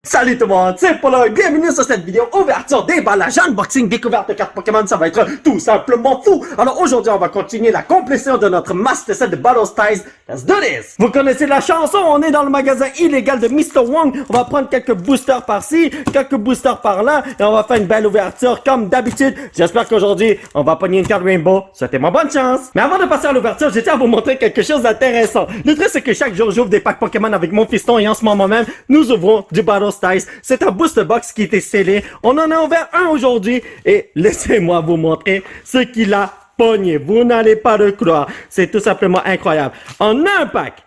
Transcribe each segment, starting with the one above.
Salut tout le monde, c'est Polo et bienvenue sur cette vidéo ouverture, déballage, unboxing, découverte de cartes Pokémon, ça va être tout simplement fou. Alors aujourd'hui, on va continuer la complétion de notre Master Set de Battle Styles. Let's do this! Vous connaissez la chanson, on est dans le magasin illégal de Mr. Wong. On va prendre quelques boosters par-ci, quelques boosters par-là et on va faire une belle ouverture comme d'habitude. J'espère qu'aujourd'hui, on va pogner une carte Rainbow. Souhaitez-moi bonne chance! Mais avant de passer à l'ouverture, je tiens à vous montrer quelque chose d'intéressant. Le truc, c'est que chaque jour, j'ouvre des packs Pokémon avec mon fiston et en ce moment même, nous ouvrons du Battle Styles. C'est un booster box qui était scellé. On en a ouvert un aujourd'hui et laissez-moi vous montrer ce qu'il a pogné. Vous n'allez pas le croire. C'est tout simplement incroyable. En un pack,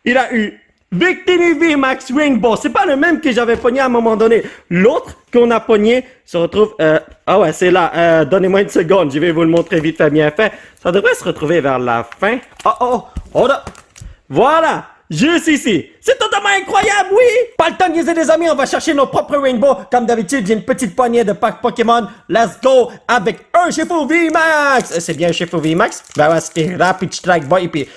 il a eu Victini VMAX Rainbow. C'est pas le même que j'avais pogné à un moment donné. L'autre qu'on a pogné se retrouve... Ah ouais, c'est là. Donnez-moi une seconde. Je vais vous le montrer vite fait, bien fait. Ça devrait se retrouver vers la fin. Hold up. Voilà. Juste ici. C'est totalement incroyable, oui! Pas le temps de niaiser les amis, on va chercher nos propres Rainbow. Comme d'habitude, j'ai une petite poignée de packs Pokémon. Let's go! Avec un Shifu VMAX! C'est bien un Shifu VMAX? Ben ouais, c'était Rapid Strike Boy. Et puis,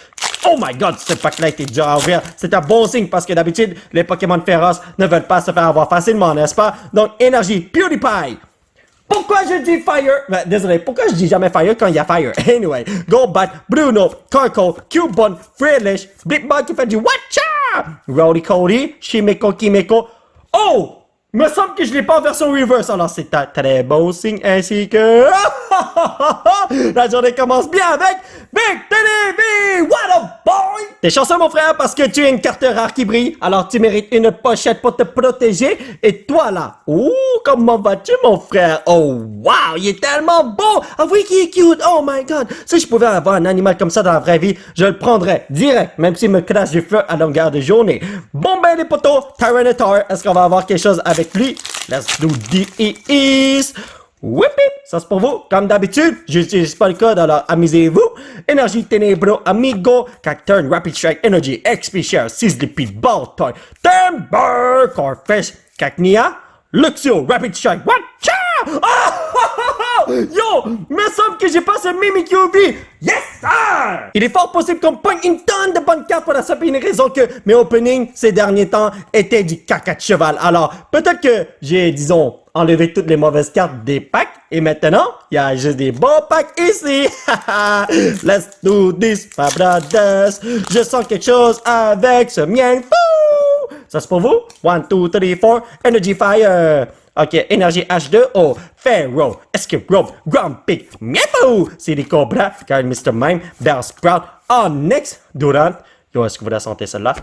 oh my god, ce pack-là était dur à ouvrir. C'est un bon signe parce que d'habitude, les Pokémon féroces ne veulent pas se faire avoir facilement, n'est-ce pas? Donc, énergie, PewDiePie! Pourquoi je dis Fire? Ben, désolé, pourquoi je dis jamais Fire quand il y a Fire? Anyway, Golbat, Bruno, Carco, Cubone, Freelish, Big Bug qui fait du Watcha! Rowdy Cody, Shimeko, Kimeko. Oh! Me semble que je l'ai pas en version reverse, alors c'est un très bon signe ainsi que... La journée commence bien avec Victini! What a boy! T'es chanceux mon frère parce que tu es une carte rare qui brille, alors tu mérites une pochette pour te protéger. Et toi là, ouh, comment vas-tu mon frère? Oh wow, il est tellement beau! Ah oui, qu'il est cute! Oh my god! Si je pouvais avoir un animal comme ça dans la vraie vie, je le prendrais direct, même s'il me crache du feu à longueur de journée. Bon ben les potos, Tyranitar, est-ce qu'on va avoir quelque chose avec lui? Let's do this! Whippy! Ça c'est pour vous, comme d'habitude, j'utilise pas le code, alors amusez-vous. Énergie Ténébro, Amigo, Cacturne, Rapid Strike, Energy, XP Share, Sizzlipede, Baltoy, Timber, Corfish, Cacnea, Luxio, Rapid Strike, Watcha! Yo! Me semble que j'ai pas ce Mimikyu V! Yes, sir! Il est fort possible qu'on pogne une tonne de bonnes cartes pour la simple et unique raison que mes openings ces derniers temps étaient du caca de cheval. Alors, peut-être que j'ai, disons, enlevé toutes les mauvaises cartes des packs et maintenant, il y a juste des bons packs ici. Let's do this, my brothers. Je sens quelque chose avec ce mien fou. Ça c'est pour vous? 1, 2, 3, 4. Energy Fire. Ok, énergie H2O, Pharaoh, Escape Rope, Grumpig, Miaou, c'est des Cobras, Guard Mr. Mime, Bellsprout, Onyx, Durant. Yo, est-ce que vous la sentez celle-là?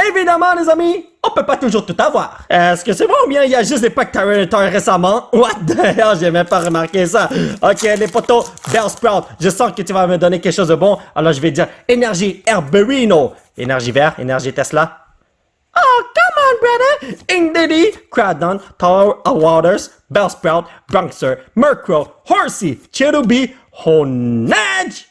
Évidemment, les amis, on peut pas toujours tout avoir. Est-ce que c'est bon ou bien il y a juste des packs Tyranitar récemment? What the hell, j'ai même pas remarqué ça. Ok, les potos, Bellsprout, je sens que tu vas me donner quelque chose de bon, alors je vais dire énergie Herberino, énergie vert, énergie Tesla. Oh, come on, brother! Indeedee, Cradon, Tower of Waters, Bellsprout, Bronxer, Murkrow, Horsey, Cherubi, Honedge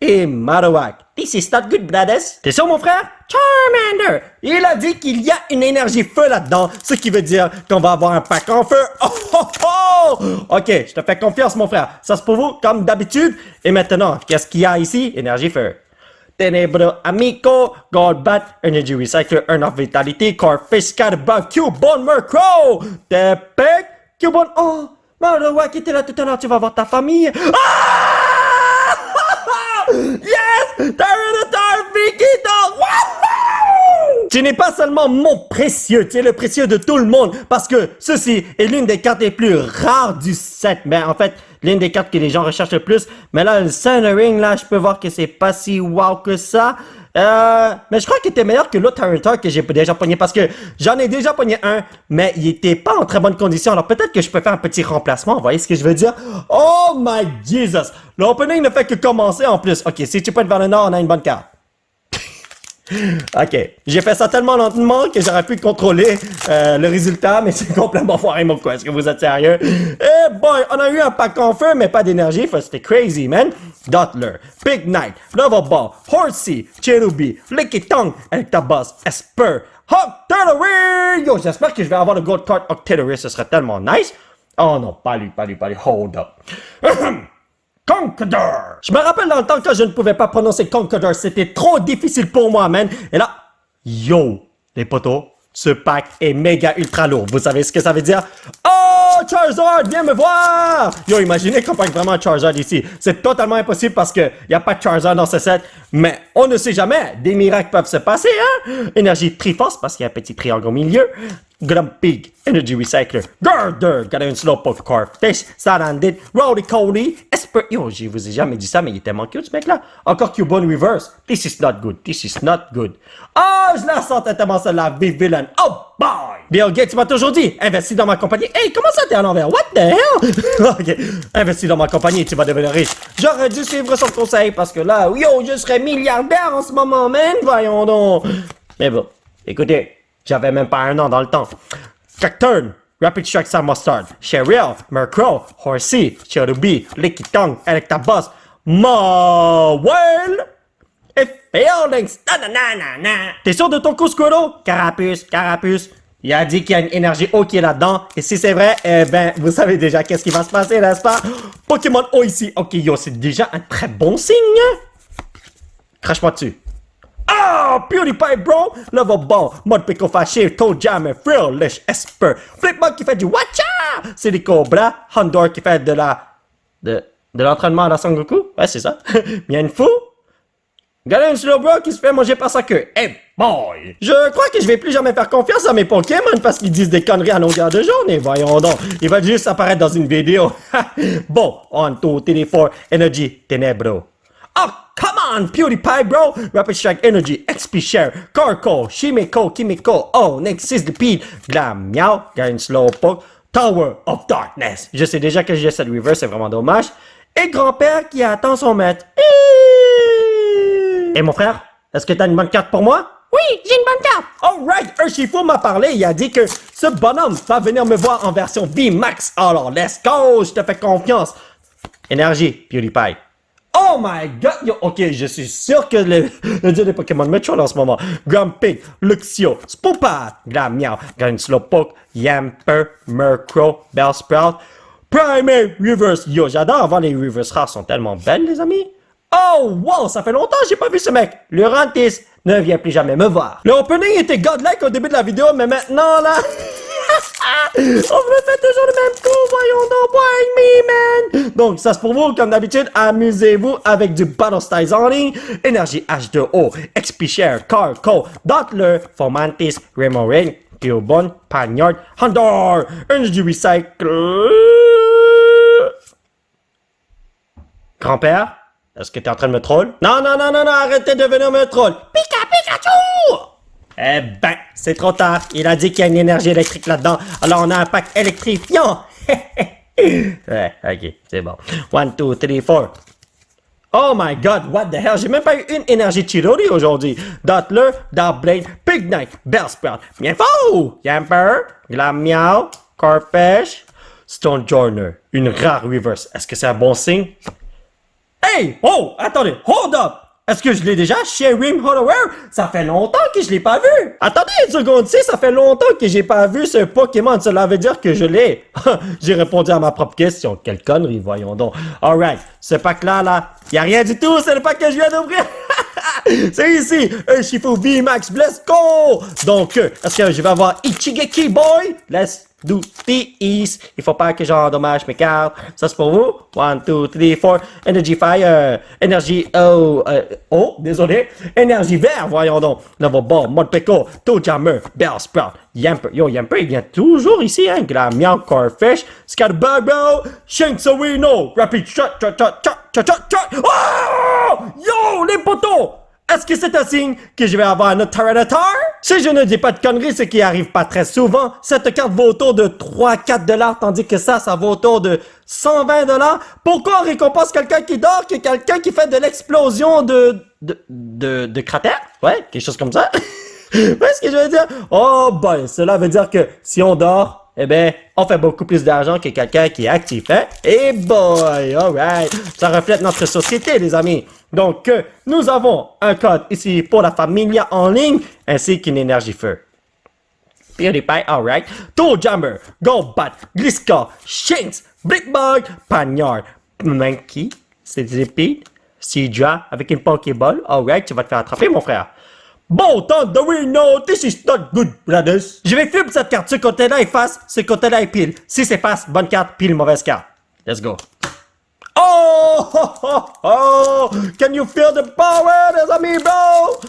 et Marowak. This is not good, brothers. T'es sûr, mon frère? Charmander! Il a dit qu'il y a une énergie feu là-dedans, ce qui veut dire qu'on va avoir un pack en feu. Oh, oh, oh! Ok, je te fais confiance, mon frère. Ça, c'est pour vous, comme d'habitude. Et maintenant, qu'est-ce qu'il y a ici? Énergie feu. Ténébro Amico, Golbat, Energy Recycler, Earn of Vitality, Corfish, Scatterbug, Cubone, Murkrow, Tepec, Cubone, oh, Marowak qui était là tout à l'heure, tu vas voir ta famille. Ah! Yes! Tyranitar Vikito! Wouhou! Tu n'es pas seulement mon précieux, tu es le précieux de tout le monde, parce que ceci est l'une des cartes les plus rares du set, mais en fait, l'une des cartes que les gens recherchent le plus. Mais là, le Centering, là, je peux voir que c'est pas si wow que ça. Mais je crois qu'il était meilleur que l'autre Tyranitar que j'ai déjà pogné parce que j'en ai déjà pogné un, mais il était pas en très bonne condition. Alors peut-être que je peux faire un petit remplacement. Vous voyez ce que je veux dire? Oh my Jesus! L'opening ne fait que commencer en plus. Ok, si tu pointes vers le nord, on a une bonne carte. Ok, j'ai fait ça tellement lentement que j'aurais pu contrôler le résultat, mais c'est complètement foiré mon quoi. Est-ce que vous êtes sérieux? Eh boy, on a eu un pack en feu, mais pas d'énergie. C'était crazy, man. Dottler, Big Knight, Lovable, Horsey, Cherubi, Lickitung, Electabuzz, Esper, Octillery! Yo, j'espère que je vais avoir le Gold Card Octillery, ce serait tellement nice. Oh non, pas lui, hold up. Conqueror! Je me rappelle dans le temps que je ne pouvais pas prononcer Conqueror, c'était trop difficile pour moi, man. Et là, yo, les potos, Ce pack est méga ultra lourd. Vous savez ce que ça veut dire? Oh, Charizard, viens me voir! Yo, imaginez qu'on pack vraiment Charizard ici. C'est totalement impossible parce qu'il n'y a pas de Charizard dans ce set. Mais on ne sait jamais. Des miracles peuvent se passer, hein? Énergie Triforce parce qu'il y a un petit triangle au milieu. Grumpig, Energy Recycler, Garder, got un Slowpoke, Corphish, Sarandit, Rowdy Cody, Esper... Yo, je vous ai jamais dit ça, mais il est tellement cute, ce mec-là. Encore Cubone Reverse. This is not good. This is not good. Oh, je la sens tellement celle-là, Big Villain. Oh, boy! Bill Gates m'a toujours dit, investis dans ma compagnie. Hey, comment ça t'es à l'envers? What the hell? Ok, investis dans ma compagnie et tu vas devenir riche. J'aurais dû suivre son conseil parce que là, yo, je serais milliardaire en ce moment, man. Voyons donc. Mais bon, écoutez. J'avais même pas un an dans le temps. Cacturne, Rapid Strike Sam Mustard, Cheryl, Murkrow, Horsey, Cherubi, Lickitung, Electabuzz, Mawile et Phalanx. T'es sûr de ton coup, Squirtle? Carapuce, Carapuce. Il a dit qu'il y a une énergie eau qui est là-dedans. Et si c'est vrai, eh ben, vous savez déjà qu'est-ce qui va se passer, n'est-ce pas? Pokémon eau ici. Ok, yo, c'est déjà un très bon signe. Crache-moi dessus. Oh, PewDiePie, bro! Level Ball, Mud Pickle Fâché, Toe Jammer, Frill, Lish, Esper, Flipbug qui fait du Watcha! C'est des Cobra, Houndour qui fait de l'entraînement à la Son Goku. Ouais, c'est ça. Mienfou. Regardez un Slowbro qui se fait manger par sa queue. Hey, boy! Je crois que je vais plus jamais faire confiance à mes Pokémon parce qu'ils disent des conneries à longueur de journée. Voyons donc. Ils veulent juste apparaître dans une vidéo. Bon, 1, 2, 3, 4, Energy, Ténébro. Oh, come on, PewDiePie, bro! Rapid Strike Energy, XP Share, Carco, Shimeko, Kimiko, Oh, Nexus Speed, Glam, Meow, Gain Slowpoke, Tower of Darkness. Je sais déjà que j'ai cette reverse, c'est vraiment dommage. Et grand-père qui attend son maître. Et mon frère, est-ce que t'as une bonne carte pour moi? Oui, j'ai une bonne carte. Alright, Urshifu m'a parlé, il a dit que ce bonhomme va venir me voir en version V-Max. Alors, let's go, je te fais confiance. Énergie, PewDiePie. Oh my god! Yo, ok, je suis sûr que le dieu des Pokémon me troll en ce moment. Grumpig, Luxio, Spoopat, Glammeow, Gain Slowpoke, Yamper, Murkrow, Bellsprout, Primeape, Reverse. Yo, j'adore voir les Reverse rares, sont tellement belles, les amis. Oh, wow, ça fait longtemps que j'ai pas vu ce mec. Lurantis ne vient plus jamais me voir. Le opening était godlike au début de la vidéo, mais maintenant, là... On me fait toujours le même coup, voyons donc, why me, man? Donc, ça c'est pour vous, comme d'habitude, amusez-vous avec du Battle Styles en ligne, Énergie H2O, XP Share, Carco, Dottler, Fomantis, Remorain, Cubone, Panyard, Houndour, Energy Recycle... Grand-père? Est-ce que t'es en train de me troll? Non, arrêtez de venir me troll! Pikachu! Eh ben, c'est trop tard. Il a dit qu'il y a une énergie électrique là-dedans. Alors on a un pack électrifiant. Ouais, ok, c'est bon. 1, 2, 3, 4. Oh my god, what the hell? J'ai même pas eu une énergie Chidori aujourd'hui. Dottler, Darkblade, Pignite, Bellsprout, Mienfou, Yamper, Glammeow, Corphish, Stonejourner. Une rare reverse. Est-ce que c'est un bon signe? Hey! Oh! Attendez! Hold up! Est-ce que je l'ai déjà? Cherim Holloware? Ça fait longtemps que je l'ai pas vu! Attendez une seconde, ça fait longtemps que j'ai pas vu ce Pokémon. Cela veut dire que je l'ai. J'ai répondu à ma propre question. Quelle connerie, voyons donc. Alright, ce pack-là, y a rien du tout, c'est le pack que je viens d'ouvrir! C'est ici, Urshifu V-Max, let's go! Donc, est-ce que je vais avoir Ichigeki Boy? Let's do this. Il faut pas que j'endommage mes cartes. Ça, c'est pour vous. 1, 2, 3, 4. Energy Fire. Énergie... désolé. Énergie Vert, voyons donc. Level Ball, Mudpickle, Toe-Jammer, Bellsprout, Yamper. Yo, Yamper, il vient toujours ici, hein. Glammeow, Corphish, Scatterbug, Shanksawino, Rapid Shot, Oh! Yo, les potos! Est-ce que c'est un signe que je vais avoir un autre Tyranitar? Si je ne dis pas de conneries, ce qui arrive pas très souvent, cette carte vaut autour de 3-4$, tandis que ça vaut autour de 120$. Pourquoi on récompense quelqu'un qui dort que quelqu'un qui fait de l'explosion de cratère? Ouais, quelque chose comme ça. Ouais, ce que je veux dire? Oh boy, cela veut dire que si on dort, eh ben, on fait beaucoup plus d'argent que quelqu'un qui est actif, hein? Eh boy, alright. Ça reflète notre société, les amis. Donc, nous avons un code ici pour la Familia en ligne, ainsi qu'une énergie feu. PewDiePie, alright. Toe-Jammer, Golbat, Gliscor, Shinx, Blitzbug, Panyard, Monkey, Sizzipede, Seadra avec une Pokéball. Alright, tu vas te faire attraper, mon frère. Bon, Thunderino, this is not good, brothers. Je vais flip cette carte. Ce côté-là est face, ce côté-là est pile. Si c'est face, bonne carte, pile, mauvaise carte. Let's go. Oh, oh, oh, oh. Can you feel the power, les amis, bro?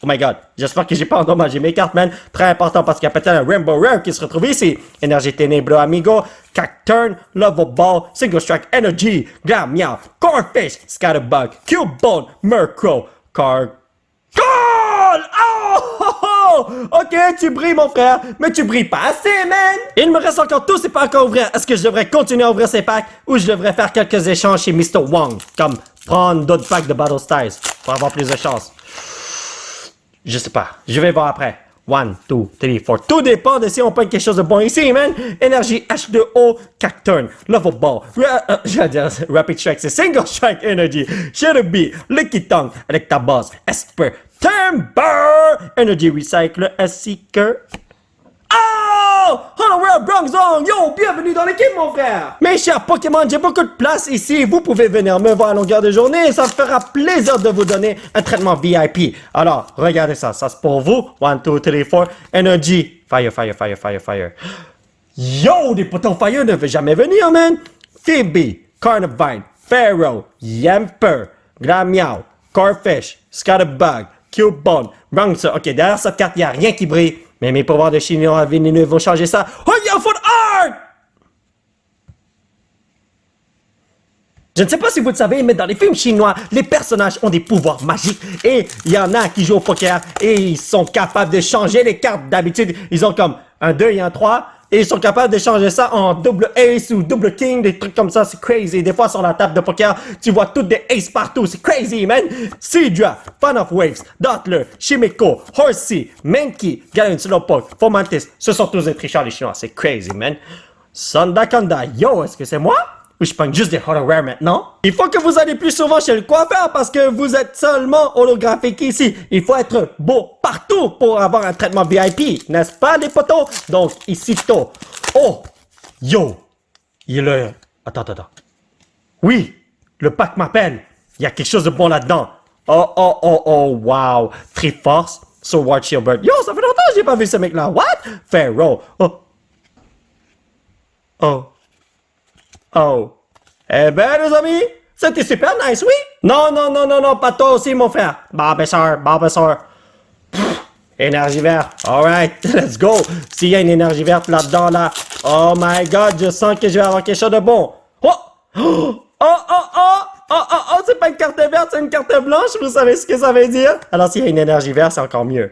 Oh my god, j'espère que j'ai pas endommagé mes cartes, man. Très important parce qu'il y a peut-être un Rainbow Rare qui se retrouve ici. Énergie Ténébro, amigo. Cacturn, Love Ball, Single Strike Energy, Glammeow, Corfish, Scatterbug, Cubone, Murkrow, Goal! Oh, oh, oh! Ok, tu brilles, mon frère, mais tu brilles pas assez, man! Il me reste encore tous ces packs à ouvrir. Est-ce que je devrais continuer à ouvrir ces packs ou je devrais faire quelques échanges chez Mr. Wong? Comme prendre d'autres packs de Battle Styles pour avoir plus de chance. Je sais pas. Je vais voir après. 1, 2, 3, 4. Tout dépend de si on prend quelque chose de bon ici, man. Énergie H2O, Cacturn, Love Ball, j'allais dire Rapid Strike, c'est Single Strike Energy, Shadowbee, Licky Tongue, avec ta boss, Esper, Timber, Energy Recycle, ainsi que... Oh! Hollow Bronzong! Yo, bienvenue dans l'équipe, mon frère! Mes chers Pokémon, j'ai beaucoup de place ici. Vous pouvez venir me voir à longueur de journée. Ça me fera plaisir de vous donner un traitement VIP. Alors, regardez ça. Ça, c'est pour vous. 1, 2, 3, 4. Energy. Fire, fire, fire, fire, fire. Yo, des potons fire ne veulent jamais venir, man. Phoebe, Carnivine, Pharaoh, Yamper, Glammeow, Corfish, Scatterbug, Cubone, Bronzor. Ok, derrière cette carte, il n'y a rien qui brille. Mais mes pouvoirs de chinois vénéneux vont changer ça. Oh, yo, for art! Je ne sais pas si vous le savez, mais dans les films chinois, les personnages ont des pouvoirs magiques. Et il y en a qui jouent au poker et ils sont capables de changer les cartes. D'habitude, ils ont comme un 2 et un 3. Et ils sont capables de changer ça en double ace ou double king, des trucs comme ça, c'est crazy. Des fois, sur la table de poker, tu vois toutes des aces partout, c'est crazy, man. Seadra, Fan of Waves, Dottler, Shimeko, Horsey, Mankey, Galarian Slowpoke, Fomantis, ce sont tous des tricheurs, les Chinois, c'est crazy, man. Sandakanda, yo, est-ce que c'est moi? Ou je prends juste des Hollow Rare maintenant? Il faut que vous allez plus souvent chez le coiffeur parce que vous êtes seulement holographique ici. Il faut être beau partout pour avoir un traitement VIP, n'est-ce pas les potos? Donc, ici, tôt. Oh! Yo! Il est... Attends. Oui! Le pack m'appelle. Il y a quelque chose de bon là-dedans. Oh, wow! Triforce, Sword Shieldbird. Yo, ça fait longtemps que j'ai pas vu ce mec-là. What? Pharaoh. Oh. Eh ben, les amis, c'était super nice, oui? Non, pas toi aussi, mon frère. Bulbasaur. Énergie verte. Alright, let's go. S'il y a une énergie verte là-dedans, là. Oh my god, je sens que je vais avoir quelque chose de bon. Oh, c'est pas une carte verte, c'est une carte blanche. Vous savez ce que ça veut dire? Alors, s'il y a une énergie verte, c'est encore mieux.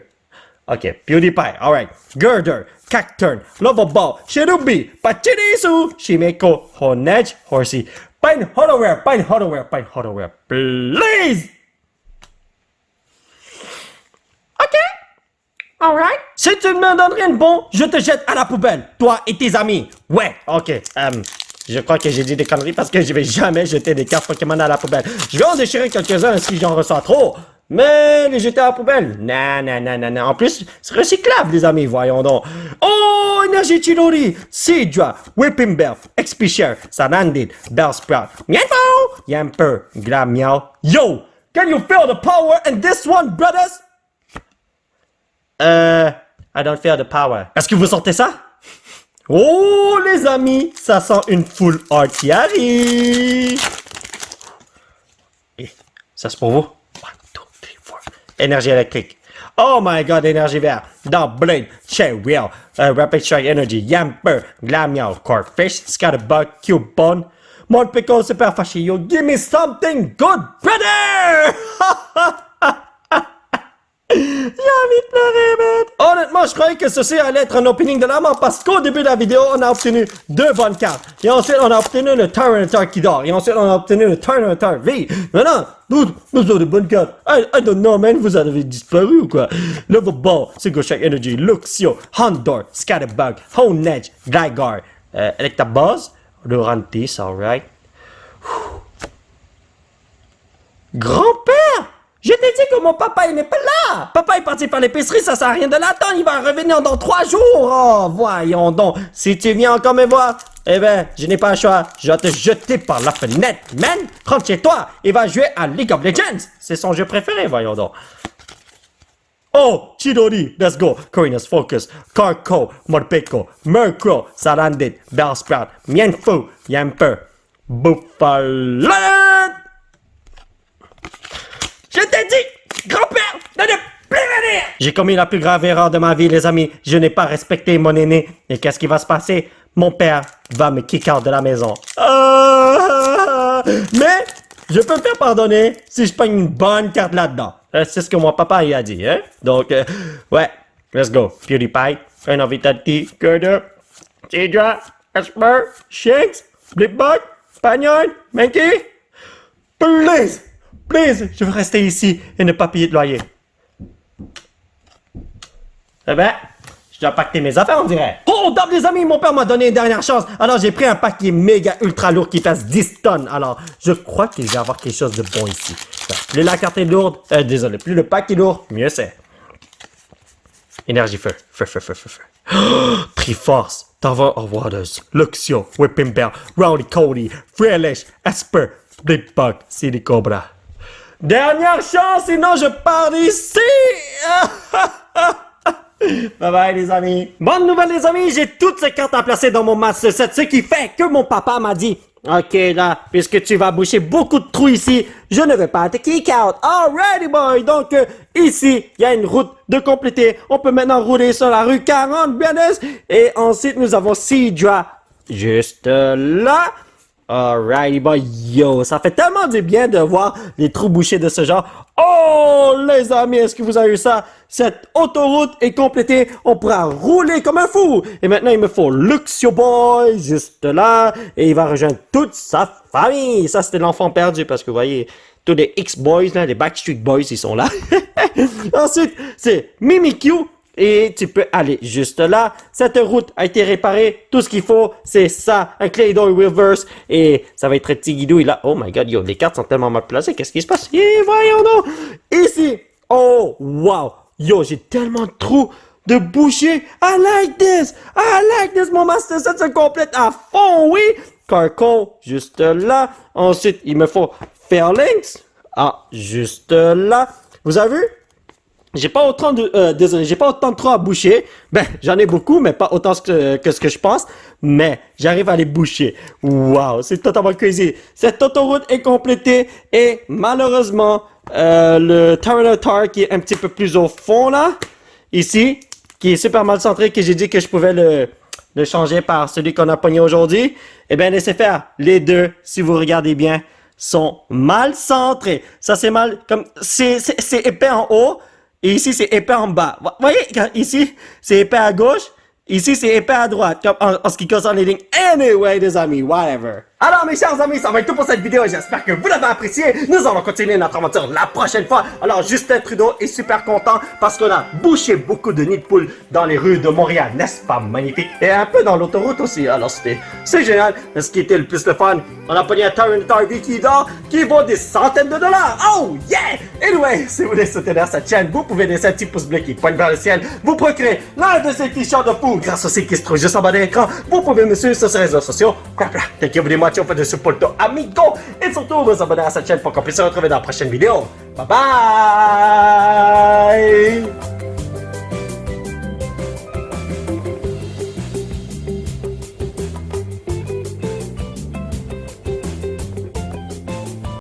Ok, PewDiePie, alright. Girder, Cacturn, Lovable, Shadowbee, Pachirisu, Shimeko, Honedge, Horsey. Pine Hollow Rare, please! Ok, alright. Si tu ne me donnes rien de bon, je te jette à la poubelle, toi et tes amis. Ouais, ok, je crois que j'ai dit des conneries parce que je vais jamais jeter des cartes Pokémon à la poubelle. Je vais en déchirer quelques-uns si j'en ressens trop. Mais les jeter à la poubelle? Non. En plus, c'est recyclable, les amis, voyons donc. Oh, Énergie Chilori, Seadra, Whipping Bell, XP-Share, Sanandid, Bellsprout, Mienfo, Yamper, Glammeow. Yo, can you feel the power in this one, brothers? I don't feel the power. Est-ce que vous sentez ça? Oh, les amis, ça sent une full art qui arrive. Et ça, c'est pour vous. Énergie électrique. Oh my god, énergie verte. Double Cheryl, Rapid Strike Energy, Yamper, Glammeow, Corfish, Scatterbug, Cubone, Molpico, Super Fascio. Give me something good, brother! J'ai envie de pleurer, man. Honnêtement, je croyais que ceci allait être un opening de la mort parce qu'au début de la vidéo, on a obtenu 2 bonnes cartes. Et ensuite, on a obtenu le Tyranitar qui dort. Et ensuite, on a obtenu le Tyranitar V. Maintenant, nous avons des bonnes cartes. I don't know, man. Vous avez disparu ou quoi? Love Ball, Single Strike Energy, Luxio, Houndour, Scatterbug, Honedge, Gligar, Electabuzz, Lurantis, alright. Grand-père! Je t'ai dit que mon papa, il n'est pas là! Papa est parti faire l'épicerie, ça sert à rien de l'attendre, il va revenir dans 3 jours! Oh, voyons donc, si tu viens encore me voir, Eh ben, je n'ai pas le choix. Je vais te jeter par la fenêtre, man. Rentre chez toi et va jouer à League of Legends. C'est son jeu préféré, voyons donc. Oh, Chidori, let's go. Corinas Focus, Carco, Morpeko, Murkrow, Sarandit, Bellsprout, Mienfou, Yamper, Buffalo. Je t'ai dit, grand-père, de ne plus venir. J'ai commis la plus grave erreur de ma vie, les amis. Je n'ai pas respecté mon aîné. Et qu'est-ce qui va se passer? Mon père va me kick out de la maison. Mais je peux me faire pardonner si je prends une bonne carte là-dedans. C'est ce que mon papa il a dit, hein? Donc, ouais, let's go. PewDiePie, Vitality, Girder, Tidra, Esper, Shanks, Blipbug, Pagnon, Mankey. Please, please, je veux rester ici et ne pas payer de loyer. Eh ben, je dois pacter mes affaires, on dirait. Oh, dame les amis, mon père m'a donné une dernière chance. Alors, j'ai pris un pack qui est méga ultra lourd, qui pèse 10 tonnes. Alors, je crois qu'il va y avoir quelque chose de bon ici. Plus la carte est lourde, désolé, plus le pack est lourd, mieux c'est. Énergie feu, feu. Oh, Triforce, Tower of Waters, Luxio, Whipping Bell, Rowdy Cody, Freelish, Esper, Blipbug, CD Cobra. Dernière chance, sinon je pars d'ici. Bye bye les amis. Bonne nouvelle les amis, j'ai toutes ces cartes à placer dans mon Master Set, ce qui fait que mon papa m'a dit ok là, puisque tu vas boucher beaucoup de trous ici, je ne vais pas te kick out. Alrighty boy, donc ici, il y a une route de compléter. On peut maintenant rouler sur la rue 40, bien sûr. Et ensuite, nous avons Seadra juste là. Alrighty boy, yo, ça fait tellement du bien de voir les trous bouchés de ce genre. Oh les amis, est-ce que vous avez vu ça? Cette autoroute est complétée, on pourra rouler comme un fou. Et maintenant il me faut Luxio Boy juste là, et il va rejoindre toute sa famille. Ça c'était l'enfant perdu parce que vous voyez, tous les X-Boys, là, les Backstreet Boys, ils sont là. Ensuite, c'est Mimikyu. Et tu peux aller juste là. Cette route a été réparée. Tout ce qu'il faut, c'est ça. Un Claydol Reverse. Et ça va être Tigidou. Là. Oh my god, yo, les cartes sont tellement mal placées. Qu'est-ce qui se passe? Et voyons donc. Ici. Oh, wow. Yo, j'ai tellement de trous de boucher. I like this. Mon Master Set se complète à fond, oui. Carco, juste là. Ensuite, il me faut Fairlinks. Ah, juste là. Vous avez vu? J'ai pas autant de, désolé, j'ai pas autant de trous à boucher. Ben, j'en ai beaucoup, mais pas autant que ce que je pense. Mais, j'arrive à les boucher. Wow, c'est totalement crazy. Cette autoroute est complétée et malheureusement, le Tyranitar qui est un petit peu plus au fond là, ici, qui est super mal centré, que j'ai dit que je pouvais le changer par celui qu'on a pogné aujourd'hui. Eh bien, laissez faire. Les deux, si vous regardez bien, sont mal centrés. Ça, c'est mal, comme, c'est épais en haut. Et ici, c'est épais en bas. Vous voyez, ici, c'est épais à gauche. Ici, c'est épais à droite, comme en ce qui concerne les lignes. Anyway, les amis, whatever. Alors, mes chers amis, ça va être tout pour cette vidéo. J'espère que vous l'avez apprécié. Nous allons continuer notre aventure la prochaine fois. Alors, Justin Trudeau est super content parce qu'on a bouché beaucoup de nids de poules dans les rues de Montréal. N'est-ce pas magnifique? Et un peu dans l'autoroute aussi. Alors, c'est génial. Mais ce qui était le plus le fun, on a pogné un Tyranitar Vicky d'or qui vaut des centaines de dollars. Oh, yeah! Anyway, si vous voulez soutenir cette chaîne, vous pouvez laisser un petit pouce bleu qui pointe vers le ciel. Vous procurez l'un de ces t-shirts de fou grâce au site qui se trouve juste en bas de l'écran. Vous pouvez me suivre sur ces réseaux sociaux. Thank you very much for the support, amigo. Et surtout, vous abonner à cette chaine pour qu'on puisse se retrouver dans la prochaine vidéo. Bye bye!